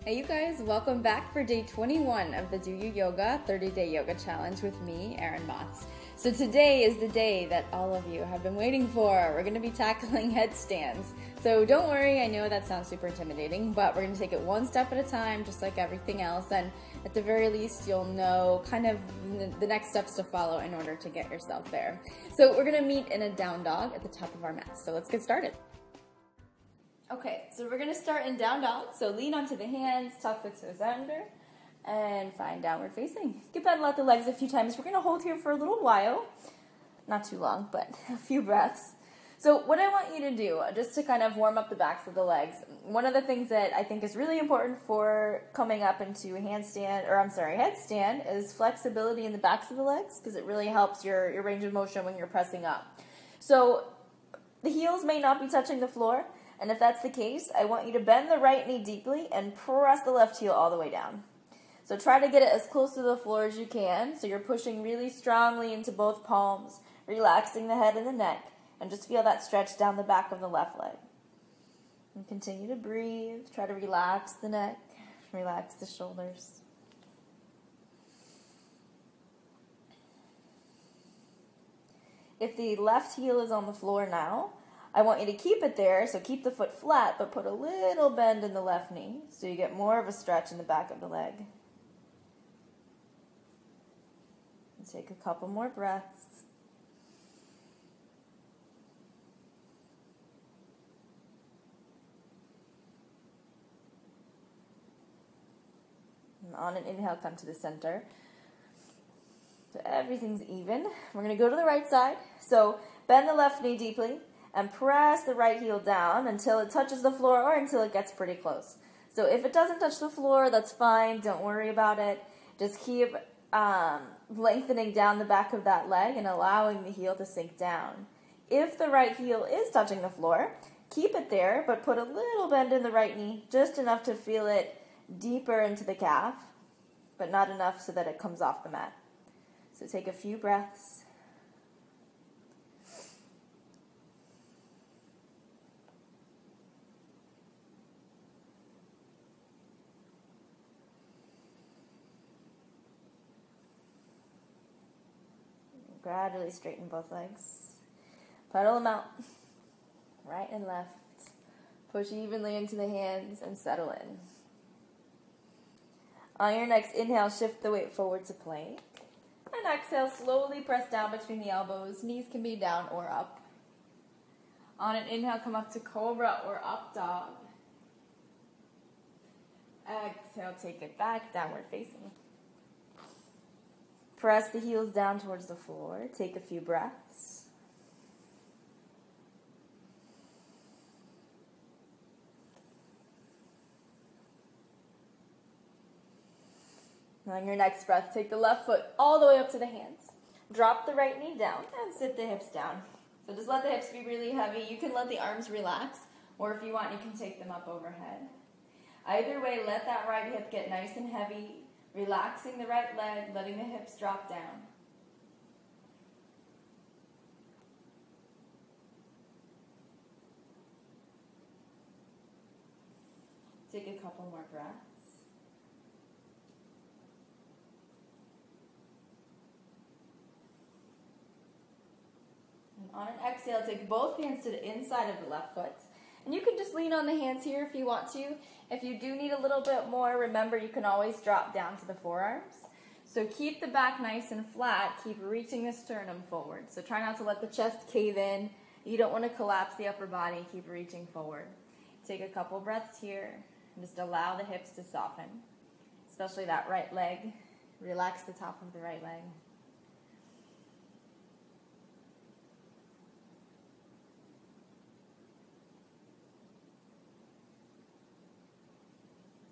Hey you guys, welcome back for day 21 of the Do You Yoga 30-Day Yoga Challenge with me, Erin Motz. So today is the day that all of you have been waiting for. We're going to be tackling headstands. So don't worry, I know that sounds super intimidating, but we're going to take it one step at a time, just like everything else. And at the very least, you'll know kind of the next steps to follow in order to get yourself there. So we're going to meet in a down dog at the top of our mat. So let's get started. Okay, so we're going to start in down dog. So lean onto the hands, tuck the toes under, and find downward facing. You can pedal out the legs a few times. We're going to hold here for a little while. Not too long, but a few breaths. So what I want you to do, just to kind of warm up the backs of the legs, one of the things that I think is really important for coming up into a headstand is flexibility in the backs of the legs, because it really helps your range of motion when you're pressing up. So the heels may not be touching the floor. And if that's the case, I want you to bend the right knee deeply and press the left heel all the way down. So try to get it as close to the floor as you can. So you're pushing really strongly into both palms, relaxing the head and the neck, and just feel that stretch down the back of the left leg. And continue to breathe. Try to relax the neck, relax the shoulders. If the left heel is on the floor now, I want you to keep it there, so keep the foot flat, but put a little bend in the left knee, so you get more of a stretch in the back of the leg. And take a couple more breaths. And on an inhale, come to the center. So everything's even. We're going to go to the right side. So bend the left knee deeply and press the right heel down until it touches the floor or until it gets pretty close. So if it doesn't touch the floor, that's fine. Don't worry about it. Just keep lengthening down the back of that leg and allowing the heel to sink down. If the right heel is touching the floor, keep it there, but put a little bend in the right knee, just enough to feel it deeper into the calf, but not enough so that it comes off the mat. So take a few breaths. Gradually straighten both legs. Pedal them out. Right and left. Push evenly into the hands and settle in. On your next inhale, shift the weight forward to plank. And exhale, slowly press down between the elbows. Knees can be down or up. On an inhale, come up to cobra or up dog. Exhale, take it back, downward facing. Press the heels down towards the floor. Take a few breaths. On your next breath, take the left foot all the way up to the hands. Drop the right knee down and sit the hips down. So just let the hips be really heavy. You can let the arms relax, or if you want, you can take them up overhead. Either way, let that right hip get nice and heavy. Relaxing the right leg, letting the hips drop down. Take a couple more breaths. And on an exhale, take both hands to the inside of the left foot. And you can just lean on the hands here if you want to. If you do need a little bit more, remember you can always drop down to the forearms. So keep the back nice and flat. Keep reaching the sternum forward. So try not to let the chest cave in. You don't want to collapse the upper body. Keep reaching forward. Take a couple breaths here. And just allow the hips to soften, especially that right leg. Relax the top of the right leg.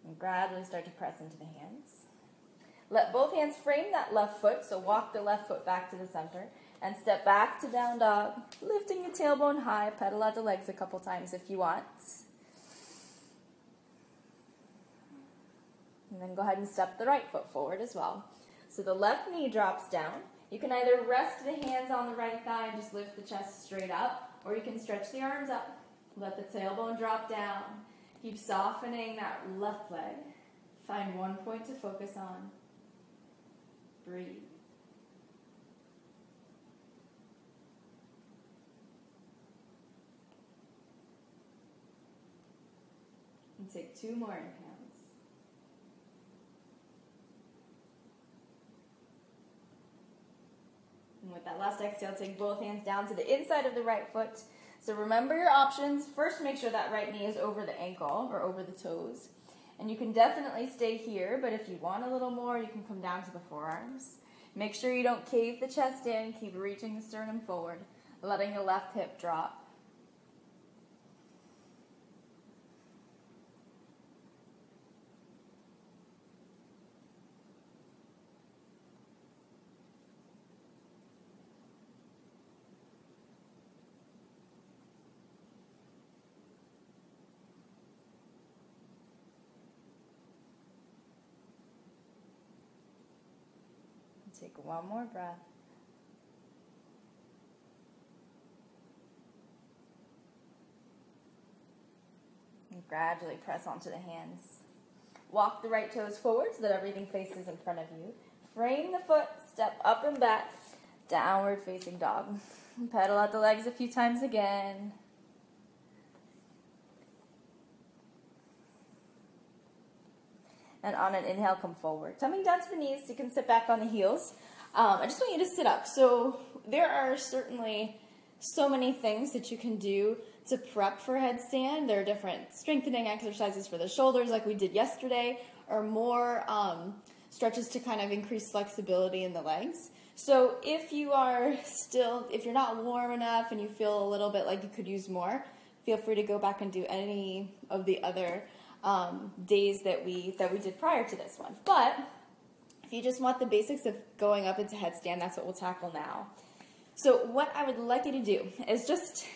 And gradually start to press into the hands. Let both hands frame that left foot, so walk the left foot back to the center and step back to down dog, lifting the tailbone high. Pedal out the legs a couple times if you want. And then go ahead and step the right foot forward as well. So the left knee drops down. You can either rest the hands on the right thigh and just lift the chest straight up, or you can stretch the arms up. Let the tailbone drop down. Keep softening that left leg. Find one point to focus on. Breathe. And take 2 more inhales. And with that last exhale, take both hands down to the inside of the right foot. So remember your options. First, make sure that right knee is over the ankle or over the toes. And you can definitely stay here, but if you want a little more, you can come down to the forearms. Make sure you don't cave the chest in. Keep reaching the sternum forward, letting the left hip drop. Take one more breath. And gradually press onto the hands. Walk the right toes forward so that everything faces in front of you. Frame the foot, step up and back, downward facing dog. Pedal out the legs a few times again. And on an inhale, come forward. Coming down to the knees, you can sit back on the heels. I just want you to sit up. So there are certainly so many things that you can do to prep for a headstand. There are different strengthening exercises for the shoulders like we did yesterday, or more stretches to kind of increase flexibility in the legs. So if you're not warm enough and you feel a little bit like you could use more, feel free to go back and do any of the other days that we did prior to this one. But if you just want the basics of going up into headstand, that's what we'll tackle now. So what I would like you to do is just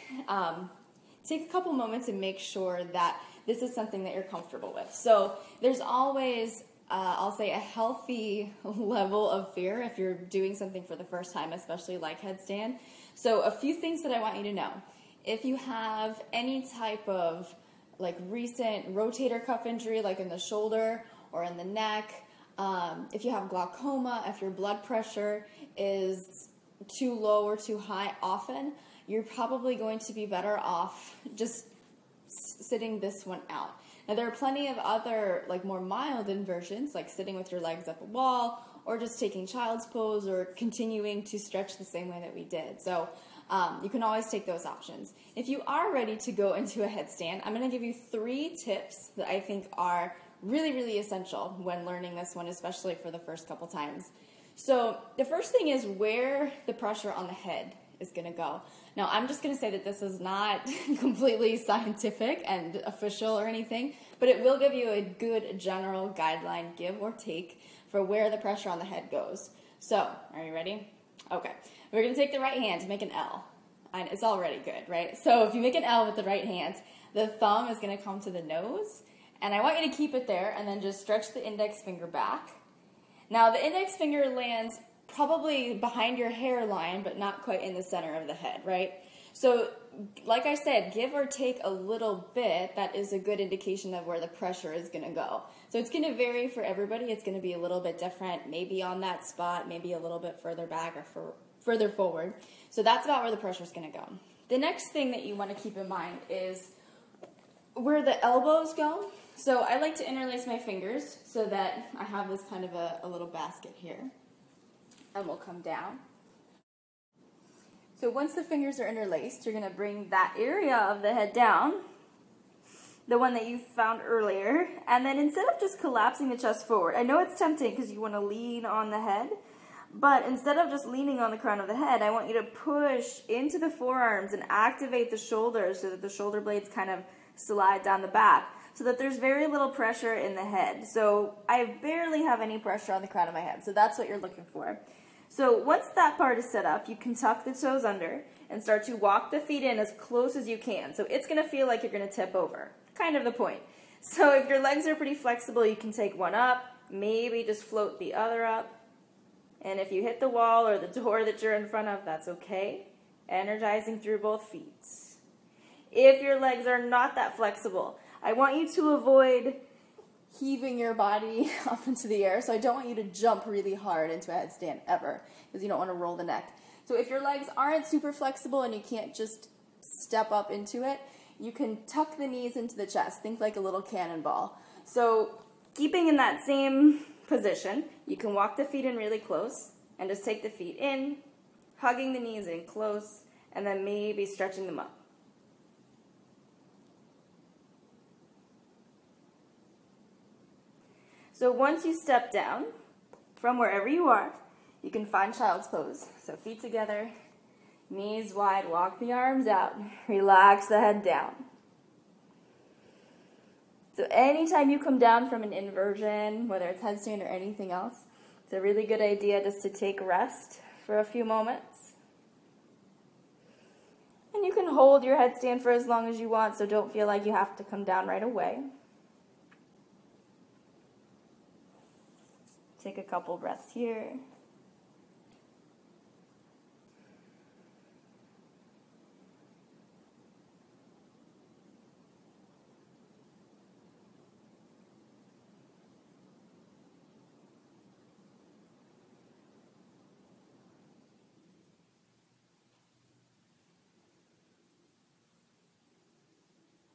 take a couple moments and make sure that this is something that you're comfortable with. So there's always, I'll say, a healthy level of fear if you're doing something for the first time, especially like headstand. So a few things that I want you to know. If you have any type of like recent rotator cuff injury, like in the shoulder or in the neck, if you have glaucoma, if your blood pressure is too low or too high often, you're probably going to be better off just sitting this one out. Now there are plenty of other like more mild inversions, like sitting with your legs up a wall, or just taking child's pose, or continuing to stretch the same way that we did. So you can always take those options. If you are ready to go into a headstand, I'm going to give you 3 tips that I think are really, really essential when learning this one, especially for the first couple times. So the first thing is where the pressure on the head is going to go. Now, I'm just going to say that this is not completely scientific and official or anything, but it will give you a good general guideline, give or take, for where the pressure on the head goes. So, are you ready? Okay. We're going to take the right hand to make an L. And it's already good, right? So if you make an L with the right hand, the thumb is going to come to the nose. And I want you to keep it there and then just stretch the index finger back. Now, the index finger lands probably behind your hairline, but not quite in the center of the head, right? So, like I said, give or take a little bit, that is a good indication of where the pressure is going to go. So it's going to vary for everybody. It's going to be a little bit different, maybe on that spot, maybe a little bit further back or further forward. So that's about where the pressure is going to go. The next thing that you want to keep in mind is where the elbows go. So I like to interlace my fingers so that I have this kind of a little basket here. And we'll come down. So once the fingers are interlaced, you're going to bring that area of the head down, the one that you found earlier, and then instead of just collapsing the chest forward, I know it's tempting because you want to lean on the head, but instead of just leaning on the crown of the head, I want you to push into the forearms and activate the shoulders so that the shoulder blades kind of slide down the back, so that there's very little pressure in the head. So I barely have any pressure on the crown of my head, so that's what you're looking for. So once that part is set up, you can tuck the toes under and start to walk the feet in as close as you can. So it's going to feel like you're going to tip over, kind of the point. So if your legs are pretty flexible, you can take one up, maybe just float the other up. And if you hit the wall or the door that you're in front of, that's okay. Energizing through both feet. If your legs are not that flexible, I want you to avoid heaving your body up into the air. So I don't want you to jump really hard into a headstand ever, because you don't want to roll the neck. So if your legs aren't super flexible and you can't just step up into it, you can tuck the knees into the chest. Think like a little cannonball. So keeping in that same position, you can walk the feet in really close and just take the feet in, hugging the knees in close, and then maybe stretching them up. So once you step down from wherever you are, you can find child's pose. So feet together, knees wide, walk the arms out, relax the head down. So anytime you come down from an inversion, whether it's headstand or anything else, it's a really good idea just to take rest for a few moments. And you can hold your headstand for as long as you want, so don't feel like you have to come down right away. Take a couple breaths here.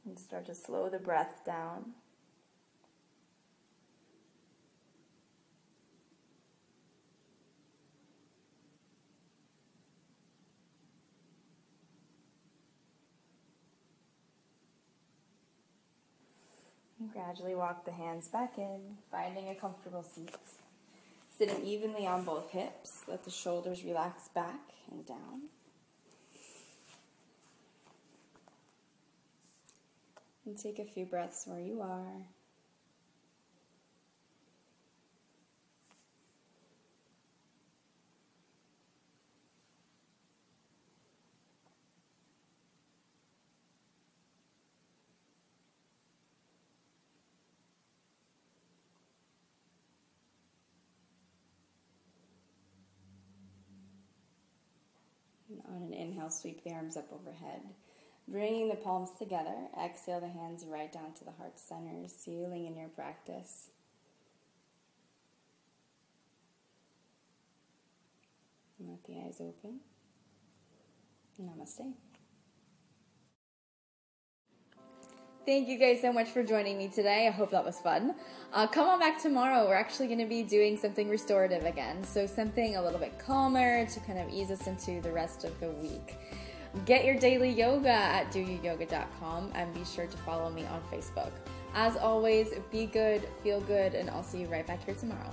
And start to slow the breath down. And gradually walk the hands back in, finding a comfortable seat. Sitting evenly on both hips. Let the shoulders relax back and down. And take a few breaths where you are. And on an inhale, sweep the arms up overhead. Bringing the palms together, exhale the hands right down to the heart center, sealing in your practice. And let the eyes open. Namaste. Thank you guys so much for joining me today. I hope that was fun. Come on back tomorrow. We're actually going to be doing something restorative again. So something a little bit calmer to kind of ease us into the rest of the week. Get your daily yoga at doyouyoga.com and be sure to follow me on Facebook. As always, be good, feel good, and I'll see you right back here tomorrow.